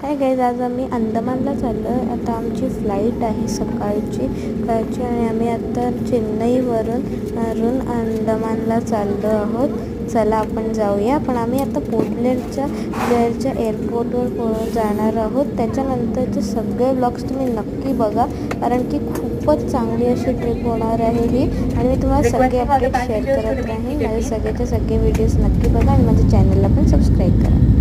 Hi guys, आज आम्ही अंदमानला चाललो आहे। आता आमची फ्लाईट आहे सकाळची आणि आम्ही आता चेन्नईवरून अंदमानला चाललो आहोत। चला आपण जाऊया। पण आम्ही आता पोर्ट ब्लेअरच्या एअरपोर्टवर जाणार आहोत। त्याच्यानंतरचे सगळे व्लॉग्स तुम्ही नक्की बघा, कारण की खूपच चांगली अशी ट्रिप होणार आहे ही। आणि मी तुम्हाला सगळे अपडेट शेअर करत राहीन। माझे सगळे व्हिडिओज नक्की बघा आणि माझ्या चॅनलला पण सबस्क्राईब करा।